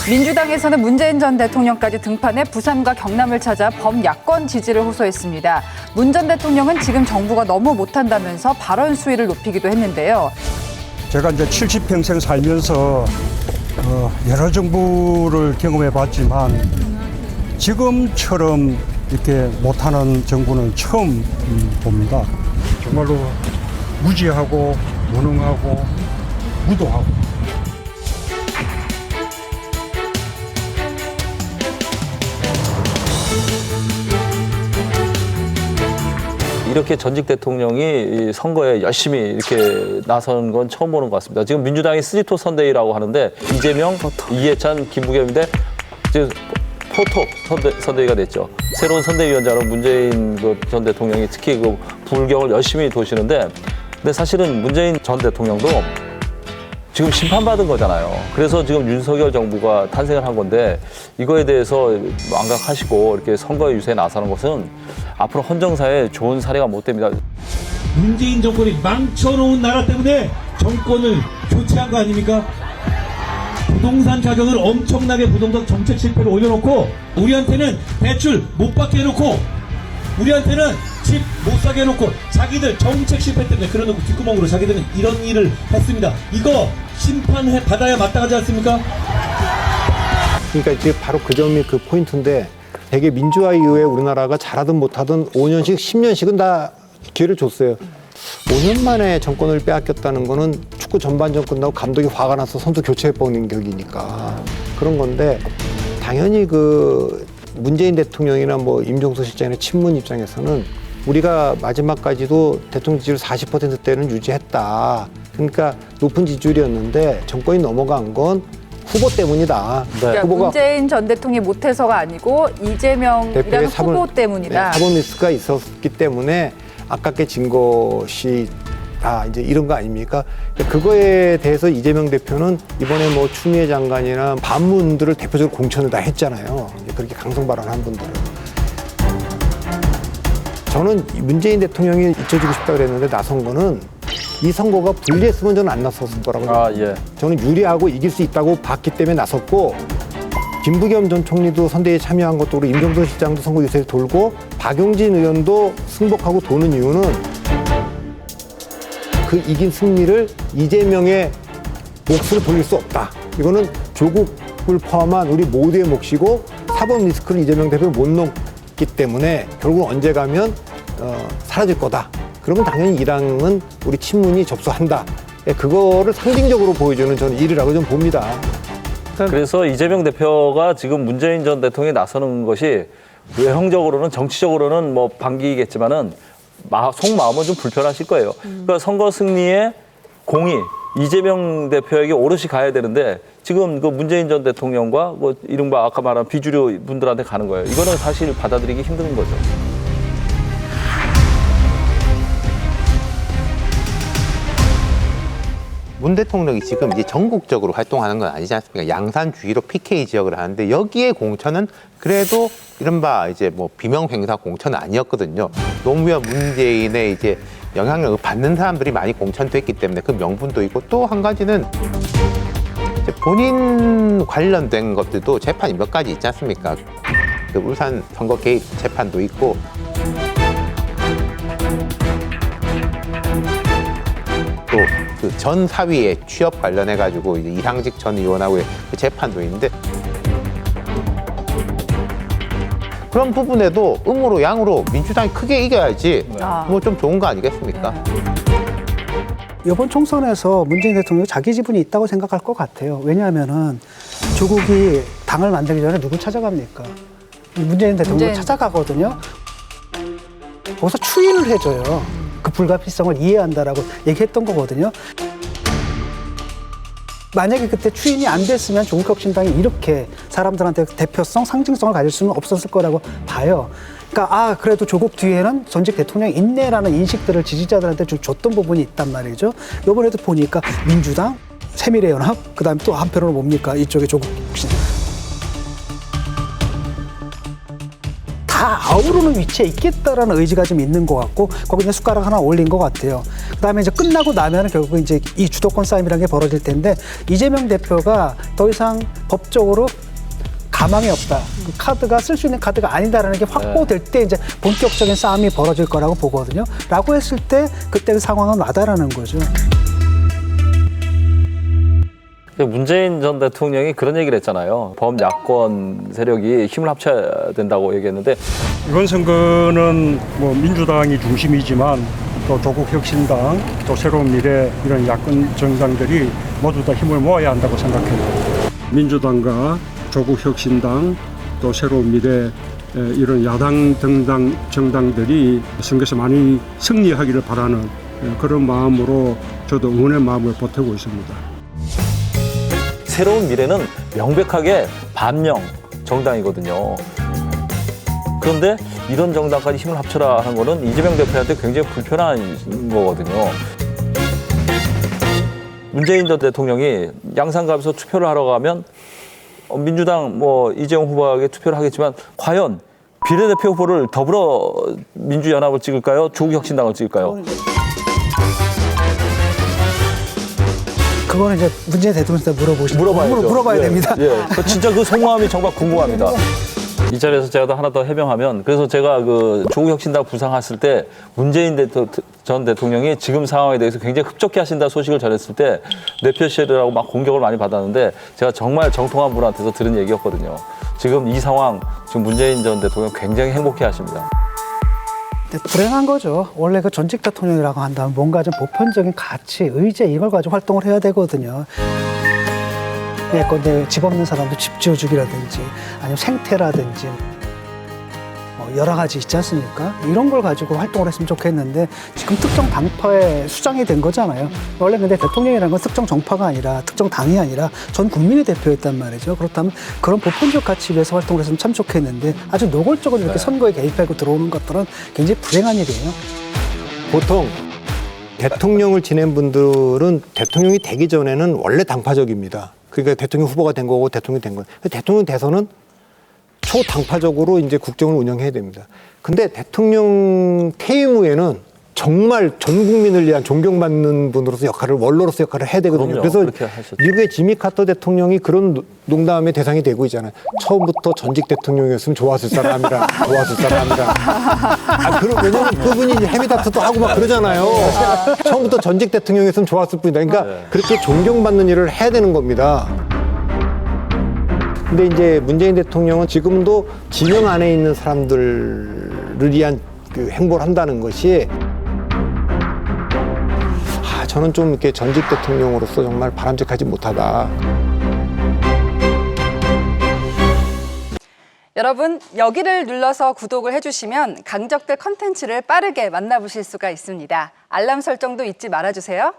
민주당에서는 문재인 전 대통령까지 등판해 부산과 경남을 찾아 범야권 지지를 호소했습니다. 문 전 대통령은 지금 정부가 너무 못한다면서 발언 수위를 높이기도 했는데요. 제가 이제 70평생 살면서 여러 정부를 경험해 봤지만 지금처럼 이렇게 못하는 정부는 처음 봅니다. 정말로 무지하고 무능하고 무도하고. 이렇게 전직 대통령이 선거에 열심히 이렇게 나선 건 처음 보는 것 같습니다. 지금 민주당이 쓰리토 선대위라고 하는데 이재명, 이해찬, 김부겸인데 지금 포토 선대위가 됐죠. 새로운 선대위원장으로 문재인 전 대통령이 특히 그 불경을 열심히 도시는데 근데 사실은 문재인 전 대통령도 지금 심판받은 거잖아요. 그래서 지금 윤석열 정부가 탄생을 한 건데 이거에 대해서 망각하시고 이렇게 선거 유세에 나서는 것은 앞으로 헌정사에 좋은 사례가 못 됩니다. 문재인 정권이 망쳐놓은 나라 때문에 정권을 교체한 거 아닙니까? 부동산 가격을 엄청나게 부동산 정책 실패를 올려놓고 우리한테는 대출 못 받게 해놓고 우리한테는 집 못 사게 해놓고 자기들 정책 실패 때문에 그러놓고 뒷구멍으로 자기들은 이런 일을 했습니다. 이거 심판해 받아야 마땅하지 않습니까? 그러니까 이제 바로 그 점이 그 포인트인데 되게 민주화 이후에 우리나라가 잘하든 못하든 5년씩 10년씩은 다 기회를 줬어요. 5년 만에 정권을 빼앗겼다는 거는 축구 전반전 끝나고 감독이 화가 나서 선수 교체해버린 격이니까 그런 건데 당연히 그 문재인 대통령이나 뭐 임종석 실장이나 친문 입장에서는 우리가 마지막까지도 대통령 지지율 40%대는 유지했다. 그러니까 높은 지지율이었는데 정권이 넘어간 건 후보 때문이다. 그러니까 후보가 문재인 전 대통령이 못해서가 아니고 이재명이라는 후보 때문이다. 사법 리스크가 있었기 때문에 아깝게 진 것이 이제 이런 거 아닙니까? 그거에 대해서 이재명 대표는 이번에 뭐 추미애 장관이나 반문들을 대표적으로 공천을 다 했잖아요. 그렇게 강성 발언한 분들은. 저는 문재인 대통령이 잊혀지고 싶다 그랬는데 나선 거는 이 선거가 불리했으면 저는 안 나섰을 거라고 생각합니다. 저는 유리하고 이길 수 있다고 봤기 때문에 나섰고 김부겸 전 총리도 선대위에 참여한 것도 그렇고 임종석 실장도 선거 유세를 돌고 박용진 의원도 승복하고 도는 이유는 그 이긴 승리를 이재명의 몫으로 돌릴 수 없다. 이거는 조국을 포함한 우리 모두의 몫이고 사법 리스크를 이재명 대표는 못 넘기 때문에 결국 언제 가면 사라질 거다. 그러면 당연히 이랑은 우리 친문이 접수한다. 그거를 상징적으로 보여주는 저는 일이라고 좀 봅니다. 그래서 이재명 대표가 지금 문재인 전 대통령이 나서는 것이 외형적으로는 정치적으로는 뭐 반기겠지만은 속마음은 좀 불편하실 거예요. 그러니까 선거 승리의 공이 이재명 대표에게 오롯이 가야 되는데 지금 그 문재인 전 대통령과 뭐 이른바 아까 말한 비주류 분들한테 가는 거예요. 이거는 사실 받아들이기 힘든 거죠. 문 대통령이 지금 이제 전국적으로 활동하는 건 아니지 않습니까? 양산 주위로 PK 지역을 하는데 여기에 공천은 그래도 이른바 이제 뭐 비명행사 공천은 아니었거든요. 노무현 문재인의 이제 영향력을 받는 사람들이 많이 공천됐기 때문에 그 명분도 있고 또 한 가지는 이제 본인 관련된 것들도 재판이 몇 가지 있지 않습니까? 그 울산 선거 개입 재판도 있고 또 그 전 사위의 취업 관련해 가지고 이제 이상직 전 의원하고의 그 재판도 있는데 그런 부분에도 음으로 양으로 민주당이 크게 이겨야지 뭐 좀 좋은 거 아니겠습니까? 이번 총선에서 문재인 대통령이 자기 지분이 있다고 생각할 것 같아요. 왜냐하면은 조국이 당을 만들기 전에 누굴 찾아갑니까? 문재인 대통령을 찾아가거든요. 거기서 추인을 해줘요. 그 불가피성을 이해한다라고 얘기했던 거거든요. 만약에 그때 추인이 안 됐으면 조국혁신당이 이렇게 사람들한테 대표성, 상징성을 가질 수는 없었을 거라고 봐요. 그러니까 그래도 조국 뒤에는 전직 대통령이 있네라는 인식들을 지지자들한테 좀 줬던 부분이 있단 말이죠. 이번에도 보니까 민주당, 새미래연합, 그다음에 또 한편으로 뭡니까? 이쪽에 조국혁신. 다 아우르는 위치에 있겠다라는 의지가 좀 있는 것 같고 거기 이제 숟가락 하나 올린 것 같아요. 그다음에 이제 끝나고 나면 결국 이제 이 주도권 싸움이라는 게 벌어질 텐데 이재명 대표가 더 이상 법적으로 가망이 없다. 그 카드가 쓸 수 있는 카드가 아니다라는 게 확보될 때 이제 본격적인 싸움이 벌어질 거라고 보거든요. 라고 했을 때 그때 그 상황은 와다라는 거죠. 문재인 전 대통령이 그런 얘기를 했잖아요. 범야권 세력이 힘을 합쳐야 된다고 얘기했는데 이번 선거는 뭐 민주당이 중심이지만 또 조국혁신당, 또 새로운 미래 이런 야권 정당들이 모두 다 힘을 모아야 한다고 생각해요. 민주당과 조국혁신당, 또 새로운 미래 이런 야당 등당 정당들이 선거에서 많이 승리하기를 바라는 그런 마음으로 저도 응원의 마음을 보태고 있습니다. 새로운 미래는 명백하게 반명 정당이거든요. 그런데 이런 정당까지 힘을 합쳐라 하는 거는 이재명 대표한테 굉장히 불편한 거거든요. 문재인 전 대통령이 양산갑에서 투표를 하러 가면 민주당 이재용 후보에게 투표를 하겠지만 과연 비례대표 후보를 더불어민주연합을 찍을까요? 조국혁신당을 찍을까요? 그거는 이제 문재인 대통령한테 물어봐야죠. 물어봐야 예, 됩니다. 예. 진짜 그 속마음이 정말 궁금합니다. 이 자리에서 제가 더 하나 더 해명하면 그래서 제가 그 조국혁신당 부상했을 때 문재인 전 대통령이 지금 상황에 대해서 굉장히 흡족해 하신다 소식을 전했을 때 뇌피셜이라고 막 공격을 많이 받았는데 제가 정말 정통한 분한테서 들은 얘기였거든요. 지금 이 상황 지금 문재인 전 대통령 굉장히 행복해 하십니다. 근데 불행한 거죠. 원래 그 전직 대통령이라고 한다면 뭔가 좀 보편적인 가치, 의제 이걸 가지고 활동을 해야 되거든요. 예컨대 집 없는 사람도 집 지어주기라든지 아니면 생태라든지 여러 가지 있지 않습니까? 이런 걸 가지고 활동을 했으면 좋겠는데 지금 특정 당파에 수장이 된 거잖아요. 원래 근데 대통령이라는 건 특정 정파가 아니라 특정 당이 아니라 전 국민의 대표였단 말이죠. 그렇다면 그런 보편적 가치 위해서 활동을 했으면 참 좋겠는데 아주 노골적으로 이렇게 선거에 개입하고 들어오는 것들은 굉장히 불행한 일이에요. 보통 대통령을 지낸 분들은 대통령이 되기 전에는 원래 당파적입니다. 그러니까 대통령 후보가 된 거고 대통령이 된 거예요. 대통령 돼서는 초당파적으로 이제 국정을 운영해야 됩니다. 근데 대통령 퇴임 후에는 정말 전 국민을 위한 존경받는 분으로서 원로로서 역할을 해야 되거든요. 그럼요. 그래서 미국의 지미 카터 대통령이 그런 농담의 대상이 되고 있잖아요. 처음부터 전직 대통령이었으면 좋았을 사람이라. 왜냐면 그분이 이제 헤비다트도 하고 막 그러잖아요. 처음부터 전직 대통령이었으면 좋았을 뿐이다. 그러니까 그렇게 존경받는 일을 해야 되는 겁니다. 근데 이제 문재인 대통령은 지금도 진영 안에 있는 사람들을 위한 그 행보를 한다는 것이 저는 좀 이렇게 전직 대통령으로서 정말 바람직하지 못하다. 여러분, 여기를 눌러서 구독을 해주시면 강적들 컨텐츠를 빠르게 만나보실 수가 있습니다. 알람 설정도 잊지 말아주세요.